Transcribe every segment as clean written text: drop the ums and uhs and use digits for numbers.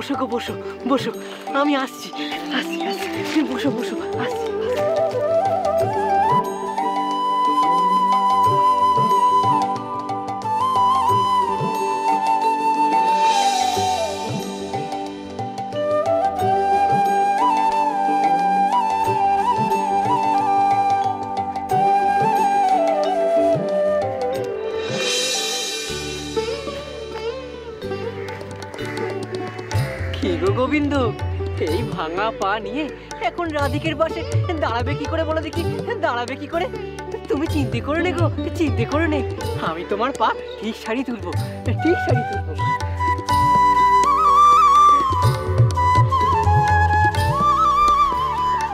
বসো গো, বসো বসো, আমি আসছি আসছি আসছি, বসো বসো, আসছি। গোবিন্দ, এই ভাঙা পা নিয়ে এখন রাধিকের পাশে দাঁড়াবে কি করে বলো দেখি, দাঁড়াবে কি করে? তুমি চিন্তা করে নে গো, চিন্তা করে নে, আমি তোমার পা ঠিক সারিয়ে তুলবো, ঠিক সারিয়ে তুলবো।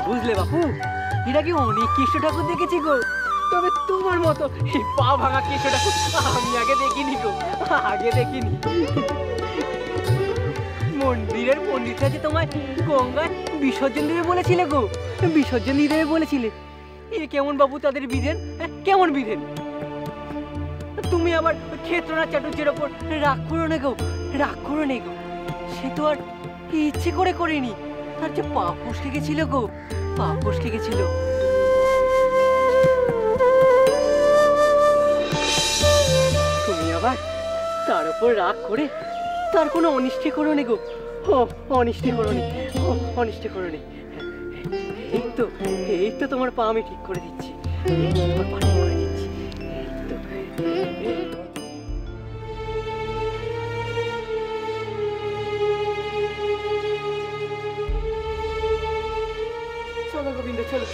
বুঝলে বাপু, এটা কি অনেক কৃষ্ণ ঠাকুর দেখেছি গো, তবে তোমার মতো এই পা ভাঙা কৃষ্ণ ঠাকুর আমি আগে দেখিনি গো, আগে দেখিনি। মন্দিরের পণ্ডিতরা যে তোমায় গঙ্গায় বিসর্জন দেবে বলেছিলে গো, বিসর্জন দিয়ে দেবে বলেছিলে। এ কেমন বাবু তাদের বিধেন, কেমন বিধেন? তুমি আবার ক্ষেত্রনাথ চাটুর্যের ওপর রাগ করো না গো, রাগ করো না গো। সে তো আর ইচ্ছে করে করেনি, তার যে পা ফসকে গেছিল গো, পা ফসকে গেছিল। তুমি আবার তার উপর রাগ করে তার কোনো অনিষ্টে করো নি গো, অনিষ্টে করো নি, অনিষ্টে করো নি। এই তো তোমার পা আমি ঠিক করে দিচ্ছি, তোমার পা ঠিক করে দিচ্ছি। চলো গোবিন্দ, চলো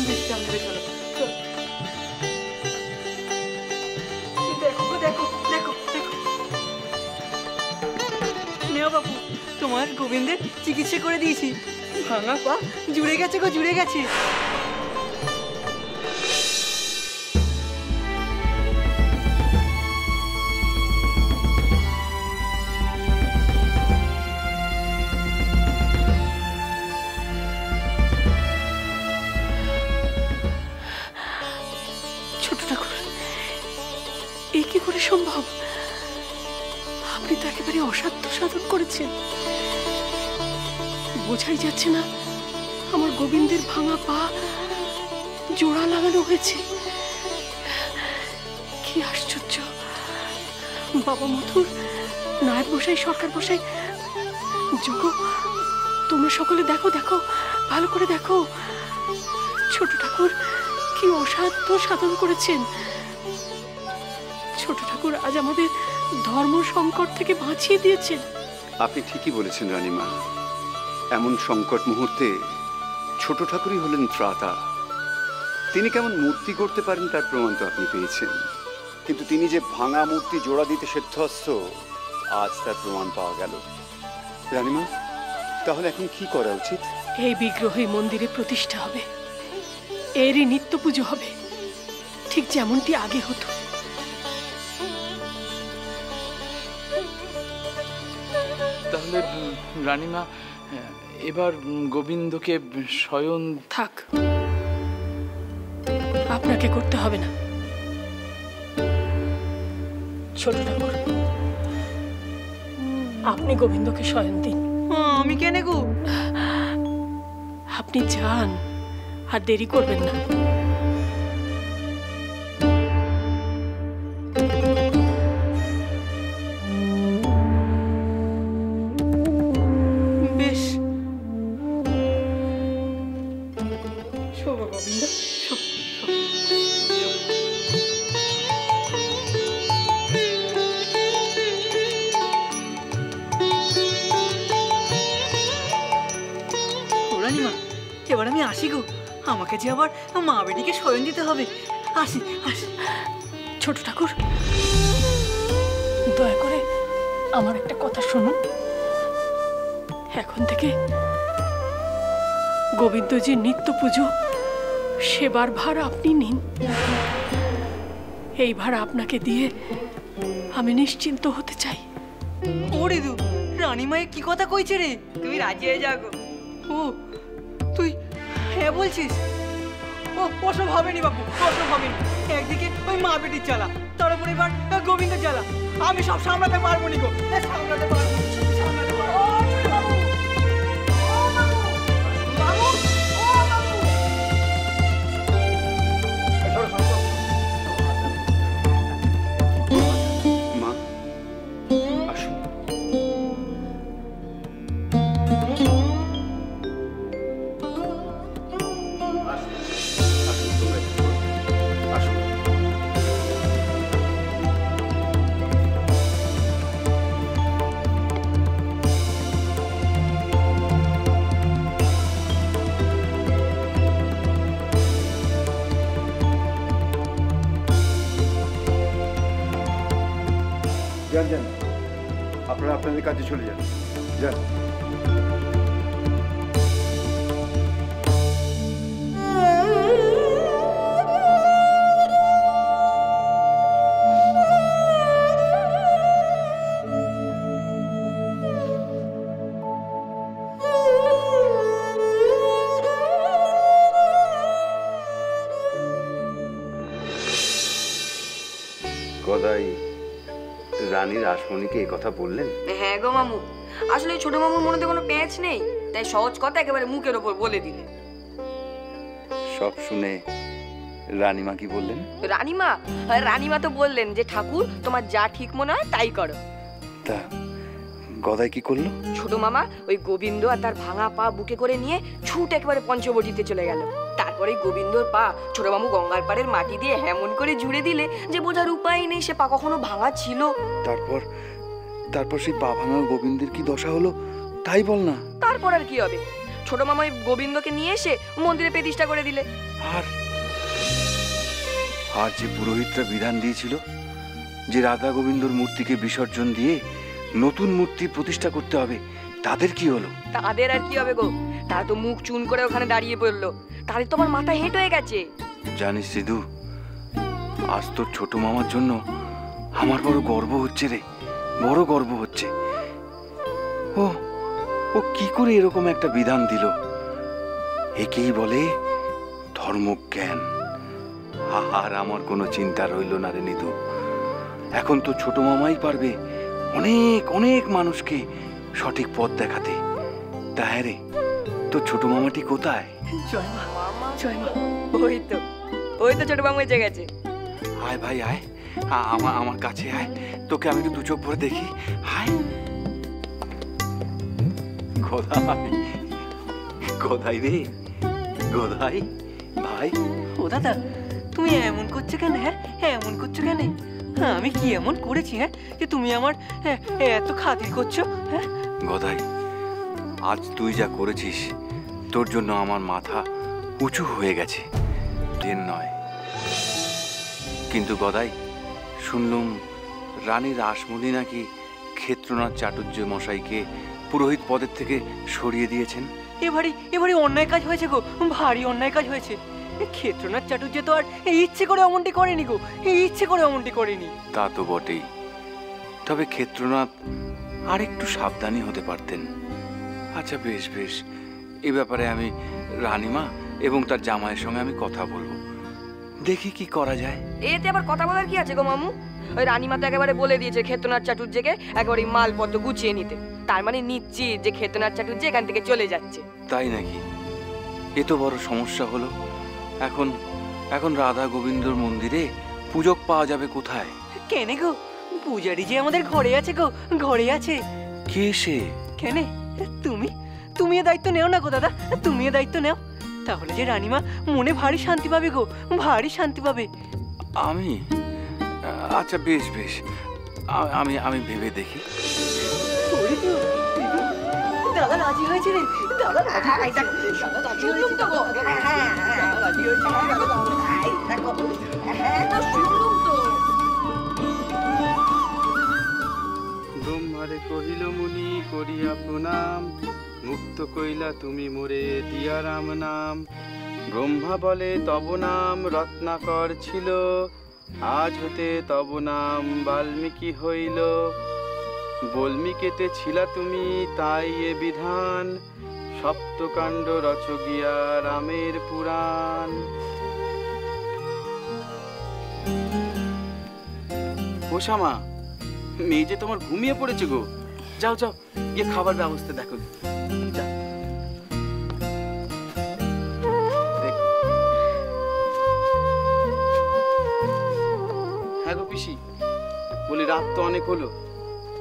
বিশ্রাম নেবে, চলো চলো। দেখো দেখো দেখো দেখো, নেও বাবু, তোমার গোবিন্দের চিকিৎসা করে দিয়েছি, ভাঙা পা জুড়ে গেছে গো, জুড়ে গেছে। ছোট ঠাকুর, এ কি করে সম্ভব? আপনি তো একেবারে অসাধ্য সাধন করেছেন। বোঝাই যাচ্ছে না আমার গোবিন্দের ভাঙা পা জোড়া লাগানো হয়েছে। কি আশ্চর্য! বাবা মধুর, নায়ক বসাই, সরকার বসাই, যোগ, তোমরা সকলে দেখো দেখো, ভালো করে দেখো, ছোট ঠাকুর কি অসাধ্য সাধন করেছেন। ছোট ঠাকুর আজ আমাদের ধর্ম সংকট থেকে বাঁচিয়ে দিয়েছেন। আপনি ঠিকই বলেছেন রানীমা, এমন সংকট মুহূর্তে ছোট ঠাকুরই হলেন ত্রাতা। তিনি কেমন মূর্তি করতে পারেন তার প্রমাণ তো আপনি পেয়েছেন, কিন্তু তিনি যে ভাঙা মূর্তি জোড়া দিতে সিদ্ধহস্ত, আজ তার প্রমাণ পাওয়া গেল। রানীমা, তাহলে এখন কি করা উচিত? এই বিগ্রহই মন্দিরে প্রতিষ্ঠা হবে, এরই নিত্য পুজো হবে, ঠিক যেমনটি আগে হতো। তাহলে রানীমা, এবার গোবিন্দকে শয়ন থাক, আপনাকে করতে হবে না। ছোট ঠাকুর, আপনি গোবিন্দকে শয়ন দিন। আমি কেন গো? আপনি যান, আর দেরি করবেন না। বেশ, শোভা গোবিন্দ, রানীমা, এবার আমি আসি গো, আমাকে যে আবার মা বেটিকে শয়ন দিতে হবে। আসি আসি। ছোট ঠাকুর, দয়া করে আমার একটা কথা শুনুন। এখন থেকে গোবিন্দজির নিত্য পুজো সেবার ভার আপনি নিন। এই ভার আপনাকে দিয়ে আমি নিশ্চিন্ত হতে চাই। ওরে দু, রানীমায়ে কি কথা কইছে রে? তুমি রাজি হয়ে যাও গো। ও, তুই হ্যাঁ বলছিস? ও, ওসব হবেনি বাবু, ওসব হবেনি। একদিকে ওই মা বেটির জ্বালা, তার উপর এবার গোবিন্দের জ্বালা, আমি সব সামলাতে পারবো নি গো, সামলাতে পারবো, সামলাতে পারবো। যান যান, আপনারা আপনাদের কাজে চলে যান। যান। গদাই রানীর আসমণিকে এই কথা বললেন? হ্যাঁ গো মামু, আসলে ছোট মামুর মনে তো কোনো প্যাঁচ নেই, তাই সহজ কথা একেবারে মুখের ওপর বলে দিলে। সব শুনে রানীমা কি বললেন? রানীমা তো বললেন যে ঠাকুর তোমার যা ঠিক মনে হয় তাই করো। তা গদাই কি করলো? ছোট মামা ওই গোবিন্দ আর তার ভাঙা পা বুকে করে নিয়ে ছুট একেবারে পঞ্চবটিতে চলে গেল। তারপরে গোবিন্দর পা ছোট মামু গঙ্গার পাড়ের মাটি দিয়ে এমন করে জুড়ে দিলে যে বোঝার উপায় নেই সে পা কখনো ভাঙা ছিল। তারপর সেই পা ভাঙা গোবিন্দের কি দশা হলো তাই বল না। তারপর আর কি হবে, ছোট মামা ওই গোবিন্দকে নিয়ে এসে মন্দিরে প্রতিষ্ঠা করে দিলে। আর যে পুরোহিতরা বিধান দিয়েছিল যে রাধা গোবিন্দর মূর্তিকে বিসর্জন দিয়ে নতুন মূর্তি প্রতিষ্ঠা করতে হবে, তাদের কি হলো? তাদের আর কি হবে গো, তারা তো মুখ চুন করে ওখানে দাঁড়িয়ে পড়লো। তাদের তো আমার মাথা হেঁট হয়ে গেছে। জানিস সিধু, আজ তোর ছোট মামার জন্য আমার বড় গর্ব হচ্ছে রে, বড় গর্ব হচ্ছে। ও কি করে এরকম একটা বিধান দিল? একেই বলে ধর্মজ্ঞান। আর আমার কোনো চিন্তা রইল না রে নিধু। এখন তো ছোট মামাই পারবে অনেক অনেক মানুষকে সঠিক পথ দেখাতে। তা হ্যাঁ রে, তোর ছোট মামাটি কোথায়? জয় মা, জয় মা। ওই তো ছোট মামু এসে গেছে। আয় ভাই আয়, আমার কাছে আয়, তোকে আমি একটু দু চোখ ভরে দেখি। আয় গদাই রে, গদাই ভাই। ও দাদা, তুমি এমন করছো কেন? হ্যাঁ এমন করছো কেন? আমি কি এমন করেছি হ্যাঁ যে তুমি আমার এত খাতির করছো? হ্যাঁ গদাই, আজ তুই যা করেছিস তোর জন্য আমার মাথা উঁচু হয়ে গেছে, ট্রেন নয়। কিন্তু গদাই, শুনলুম রানীর আসমণি নাকি ক্ষেত্রনাথ চাটুর্য মশাইকে পুরোহিত পদের থেকে সরিয়ে দিয়েছেন। এবারে অন্যায় কাজ হয়েছে গো, ভারী অন্যায় কাজ হয়েছে। ক্ষেত্রনাথ চাটুর্য তো আর ইচ্ছে করে অমনটি করেনি গো, ইচ্ছে করে অমনটি করেনি। তা তো বটেই, তবে ক্ষেত্রনাথ আর একটু সাবধানী হতে পারতেন। আচ্ছা বেশ বেশ, এ ব্যাপারে আমি রানীমা এবং তার জামাইয়ের সঙ্গে আমি কথা বলবো, দেখি কি করা যায়। এতে আবার কথা বলার কি আছে গো মামু? ওই রানীমা তো একেবারে বলে দিয়েছে ক্ষেত্রনাথ চাটুর্যকে একেবারে মালপত্র গুছিয়ে নিতে। তার মানে নিশ্চিত যে ক্ষেত্রনাথ চাটুর্য এখান থেকে চলে যাচ্ছে। তাই নাকি? এ তো বড় সমস্যা হলো। এখন রাধা গোবিন্দর মন্দিরে পূজক পাওয়া যাবে কোথায়? কেনে গো, পূজারি যে আমাদের ঘরে আছে গো, ঘরে আছে। কে সে? কেনে? তুমি এ দায়িত্ব নেও না গো দাদা, তুমি এ দায়িত্ব নেও। তাহলে যে রানীমা মনে ভারী শান্তি পাবে গো, ভারী শান্তি পাবে। আমি? আচ্ছা বেশ বেশ, আমি ভেবে দেখি। দাদা রাজি হয়েছে রে, দাদা রাজি হয়েছে। ব্রহ্মারে কহিল মুনি করিয়া প্রণাম, মুক্ত কইলা তুমি মোরে দিয়া রাম নাম। ব্রহ্মা বলে তব নাম রত্নাকর ছিল, আজ হতে তব নাম বাল্মীকি হইল। বল্মীকেতে ছিলা তুমি তাই এ বিধান, সপ্তকাণ্ড রচ গিয়া রামের পুরাণ। ও শ্যামা, মেয়ে যে তোমার ঘুমিয়ে পড়েছে গো। যাও যাও, গিয়ে খাবার ব্যবস্থা দেখো। যাও। হ্যাঁ গো পিসি, বলি রাত তো অনেক হলো,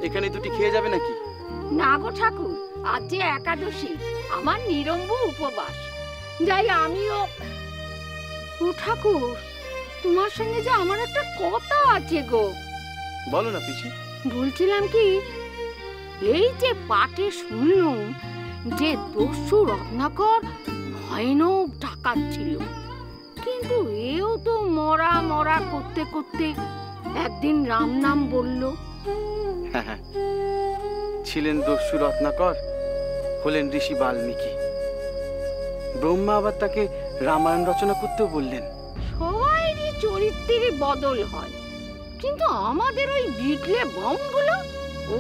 এখানে দুটি খেয়ে যাবে নাকি? না গো ঠাকুর, আজ যে একাদশী, আমার নিরম্ব উপবাস। যাই আমিও। ও ঠাকুর, তোমার সঙ্গে যে আমার একটা কথা আছে গো। বলো না পিসি। বলছিলাম কি, এই যে পাঠে শুনলুম যে দস্যু রত্নাকর ভয়ানক ডাকাত ছিল, কিন্তু এও তো মরা মরা করতে করতে একদিন রাম নাম বলল। হ্যাঁ হ্যাঁ, ছিলেন দস্যু রত্নাকর, হলেন ঋষি বাল্মীকি। ব্রহ্মা আবার তাকে রামায়ণ রচনা করতেও বললেন। সবাইরই চরিত্রের বদল হয়, কিন্তু আমাদের ওই বিটলে বামগুলো,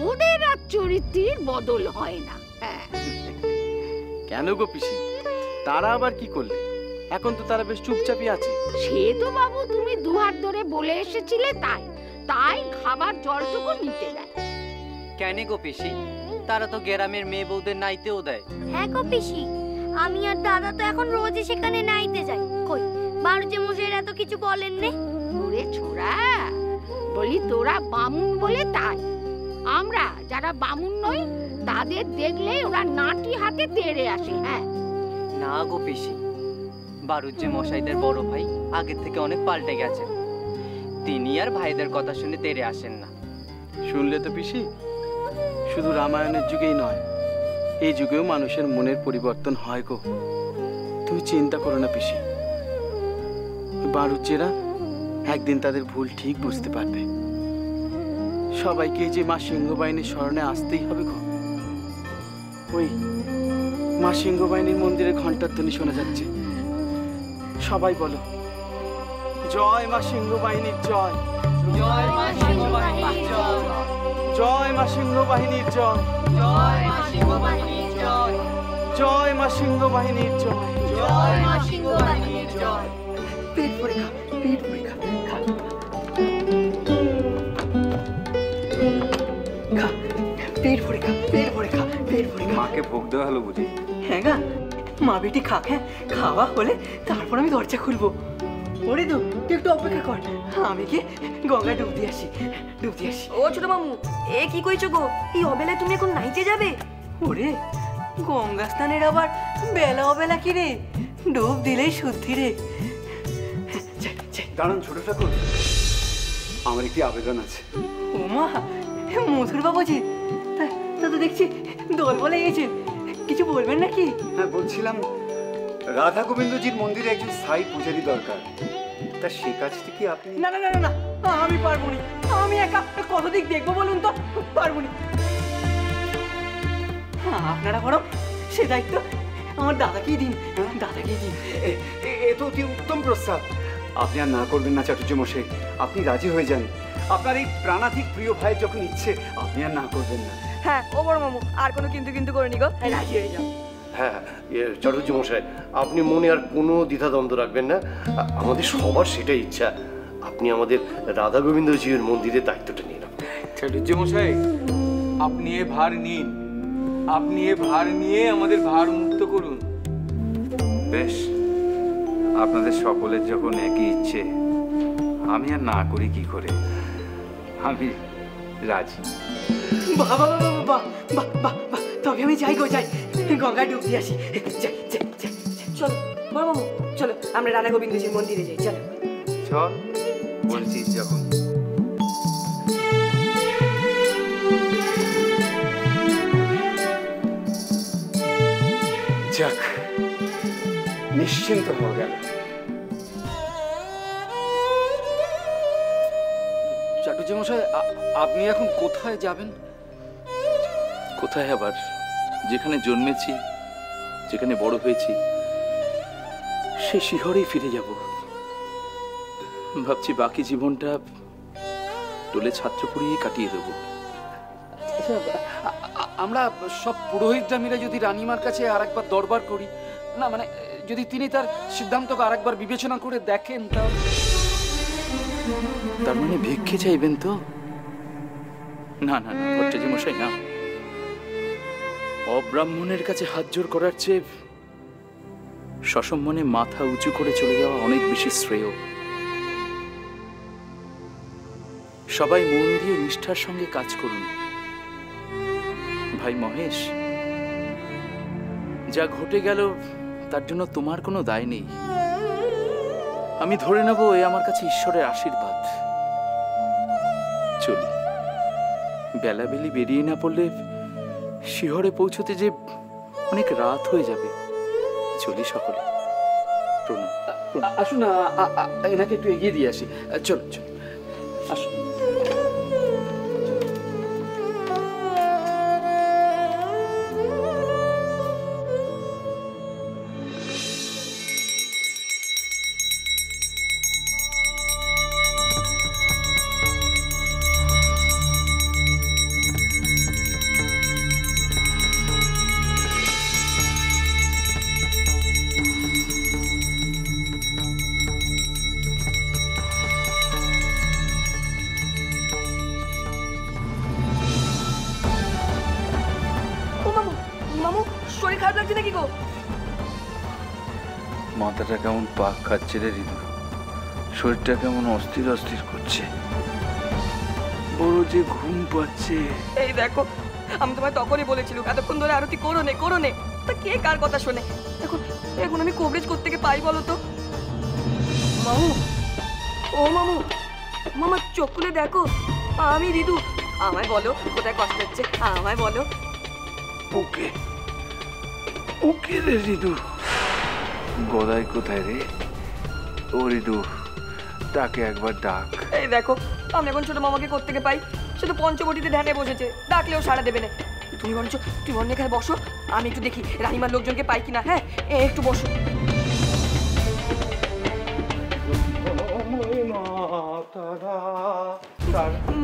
ওদের আর চরিত্রের বদল হয় না। হ্যাঁ, কেন গো পিসি, তারা আবার কি করলে? এখন তো তারা বেশ চুপচাপই আছে। সে তো বাবু তুমি দুহাত ধরে বলে এসেছিলে, তাই তাই খাবার জলটুকু নিতে দেয়। কেন গো পিসি, তারা তো গ্রামের মেয়ে বউদের নাইতেও দেয়। হ্যাঁ গো পিসি, আমি আর দাদা তো এখন রোজই সেখানে নাইতে যাই। কই বাড়ুজে মশাইরা এত কিছু বলেন নে? ওরে ছোড়া, বলি তোরা বামুন বলে তাই, আমরা যারা বামুন নই তাদের দেখলে ওরা নাটি হাতে তেড়ে আসে। হ্যাঁ না গো পিসি, বারুজ্জে মশাইদের বড় ভাই আগের থেকে অনেক পাল্টে গেছে। তিনি আর ভাইদের কথা শুনে তেড়ে আসেন না। শুনলে তো পিসি, শুধু রামায়ণের যুগেই নয়, এই যুগেও মানুষের মনের পরিবর্তন হয় গো। তুমি চিন্তা করো না পিসি, বাড়ুজ্জেরা একদিন তাদের ভুল ঠিক বুঝতে পারবে। সবাইকে যে মা সিংহবাহিনীর শরণে আসতেই হবে গো। ওই মা সিংহবাহিনীর মন্দিরে ঘন্টার ধ্বনি শোনা যাচ্ছে। সবাই বলো, জয় মা সিংহবাহিনীর জয়, জয় মা সিংহবাহিনীর জয়, জয় মা সিংহবাহিনীর জয়, জয় মা সিংহবাহিনীর জয়, জয় মা সিংহবাহিনীর জয়, জয় মা সিংহবাহিনীর জয়। পেট ভরে খা, পেট ভরে খা, খা খা, পেট ভরে খা, পেট ভরে খা, পেট ভরে খা। মাকে ভোগ দেওয়া হলো বুঝি? হ্যাঁ গা, মা বেটি খাক। হ্যাঁ, খাওয়া হলে তারপর আমি দরজা খুলবো। ওরে তো তুই একটু অপেক্ষা কর, আমি কি গঙ্গায় ডুব দিয়ে আসি, ডুব দিয়ে আসি। ও ছোট মামু, এ কি কইছো গো? এই অবেলায় তুমি এখন নাইতে যাবে? ওরে গঙ্গা স্নানের আবার বেলা অবেলা কি রে, ডুব দিলেই শুদ্ধি রে। দাঁড়ান ছোট ঠাকুর, আমার একটি আবেদন আছে। ও মা, মধুর বাবুজি, তা তো দেখছি দোল বলে গেছেন, কিছু বলবেন নাকি? হ্যাঁ বলছিলাম, রাধা গোবিন্দজির মন্দিরে একজন স্থায়ী পূজারী দরকার, তা সে কাজটি কি আপনি? না না না না, আমি পারবো না, আমি একা কত দিক দেখবো বলুন তো, পারবো না। আপনারা বরং সে দায়িত্ব আমার দাদাকেই দিন, দাদাকেই দিন। এ তো অতি উত্তম প্রস্তাব। আপনি আর না করবেন না চাটুর্য মশাই, আপনি রাজি হয়ে যান। আপনার এই প্রাণাধিক প্রিয় ভাইয়ের যখন ইচ্ছে, আপনি আর না করবেন না। হ্যাঁ ও বড় মামু, আর কোনো কিন্তু কিন্তু করে নি গো, রাজি হয়ে যাও। হ্যাঁ চাটুর্য মশাই, আপনি মনে আর কোনো দ্বিধাদ্বন্দ্ব রাখবেন না। আমাদের সবার সেটাই ইচ্ছা, আপনি আমাদের রাধা গোবিন্দজির মন্দিরের দায়িত্বটা নিয়ে রাখুন। চাটুর্য মশাই, আপনি এ ভার নিন, আপনি এ ভার নিয়ে আমাদের ভার মুক্ত করুন। বেশ, আপনাদের সকলের যখন একই ইচ্ছে, আমি আর না করি কি করে? আমি রাজি। বাহ বাহ বাহ বাহ বাহ বাহ বাহ, তবে আমি যাই গো, যাই গঙ্গায় ডুব দিয়ে আসি। যাই যাই যাই। চলো বড় মামু, চলো আমরা রাধা গোবিন্দজির মন্দিরে যাই, চলো। চল, বলছিস যখন। যাক, নিশ্চিন্ত হয়ে গেল। চাটুর্য মশাই, আপনি এখন কোথায় যাবেন? কোথায় আবার? যেখানে জন্মেছি, যেখানে বড় হয়েছি, সে শিহরেই ফিরে যাব। ভাবছি বাকি জীবনটা টোলে ছাত্র পড়িয়েই কাটিয়ে দেবো। আচ্ছা, আমরা সব পুরোহিতরা মিলে যদি রানীমার কাছে আরেকবার দরবার করি, না মানে যদি তিনি তার সিদ্ধান্তকে আরেকবার বিবেচনা করে দেখেন, তার মানে ভিক্ষে চাইবেন তো? না না না ভট্টাচার্য মশাই, না। অব্রাহ্মণের কাছে হাত জোর করার চেয়ে সসম্মানে মাথা উঁচু করে চলে যাওয়া অনেক বেশি শ্রেয়। সবাই মন দিয়ে নিষ্ঠার সঙ্গে কাজ করুন। ভাই মহেশ, যা ঘটে গেল তার জন্য তোমার কোনো দায় নেই। আমি ধরে নেব এ আমার কাছে ঈশ্বরের আশীর্বাদ। চলি, বেলাবেলি বেরিয়ে না পড়লে শিহরে পৌঁছতে যে অনেক রাত হয়ে যাবে। চলি সকলে, প্রণাম। আসুন না, এনাকে একটু এগিয়ে দিয়ে আসি। চল চল, আসুন। খারাপ লাগছে নাকি গো? মাথাটা কেমন পাক খাচ্ছে রে ঋতু, শরীরটা কেমন অস্থির অস্থির করছে, বড় যে ঘুম পাচ্ছে। এই দেখো, আমি তোমায় তখনই বলেছিলাম এতক্ষণ ধরে আরতি করো নে, তা কে কার কথা শোনে? এখন এখন আমি কভারেজ করতে গিয়ে পাই বলো তো? মামু, ও মামু, মামা চোখ খুলে দেখো, আমি ঋতু। আমায় বলো কোথায় কষ্ট হচ্ছে, আমায় বলো। ওকে ওকে রে ঋতু। গদাই কোথায় রে? ও ঋতু, তাকে একবার ডাক। এই দেখো, আমি এখন ছোট মামাকে করতে গিয়ে পাই, সে তো পঞ্চবটিতে ধ্যানে বসেছে, ডাকলেও সাড়া দেবে না। তুমি বরঞ্চ তুমি অন্য এখানে বসো, আমি একটু দেখি রানিমার লোকজনকে পাই কিনা। হ্যাঁ, একটু বসো।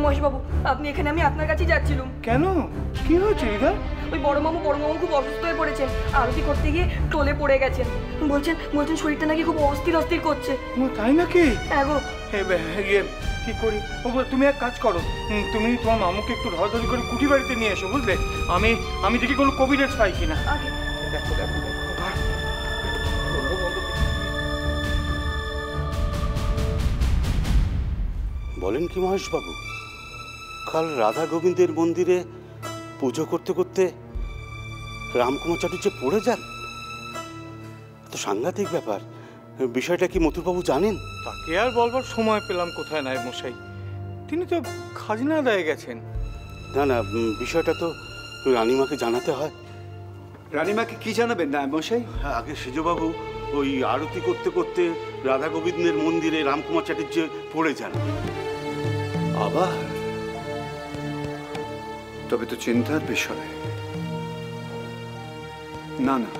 মহেশবাবু, আপনি এখানে, আমি আপনার কাছেই যাচ্ছিলাম। কেন, কি হয়েছে রিদা? ওই বড় মামু খুব অসুস্থ হয়ে পড়েছেন, আরতি করতে গিয়ে টলে পড়ে গেছেন। বলছেন শরীরটা নাকি খুব অস্থির অস্থির করছে। তাই নাকি? হ্যাঁ গো। কি করি? তুমি এক কাজ করো, তুমি তোমার মামুকে একটু ধরাধরি করে কুটি বাড়িতে নিয়ে এসো, বুঝলে? আমি দেখি কোনো কবিরাজ পাই কিনা। দেখো দেখো বলেন কি মহেশবাবু, কাল রাধা গোবিন্দের মন্দিরে পুজো করতে করতে রামকুমার চাটুর্য পড়ে যান? তো সাংঘাতিক ব্যাপার। বিষয়টা কি মথুরবাবু জানেন? তাকে আর বলবার সময় পেলাম কোথায় নায়েব মশাই, তিনি তো খাজনা আদায়ে গেছেন। না না, বিষয়টা তো রানীমাকে জানাতে হয়। রানীমাকে কি জানাবেন নায়েব মশাই? আগে সেজবাবু ওই আরতি করতে করতে রাধা গোবিন্দের মন্দিরে রামকুমার চাটুর্য পড়ে যান। আবার? তবে তো চিন্তার বিষয়। না না,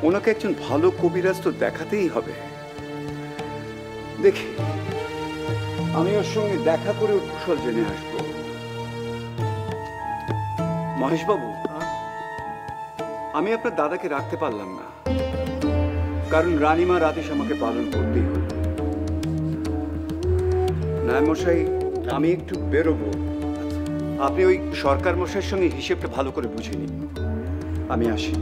ওনাকে একজন ভালো কবিরাজ তো দেখাতেই হবে। দেখি, আমি ওর সঙ্গে দেখা করে ওর কুশল জেনে আসবো। মহেশবাবু, আমি আপনার দাদাকে রাখতে পারলাম না, কারণ রানীমার আদেশ আমাকে পালন করতেই হল। নায়েব মশাই, আমি একটু বেরোবো, আপনি ওই সরকার মশাইয়ের সঙ্গে হিসেবটা ভালো করে বুঝে নিন। আমি আসি।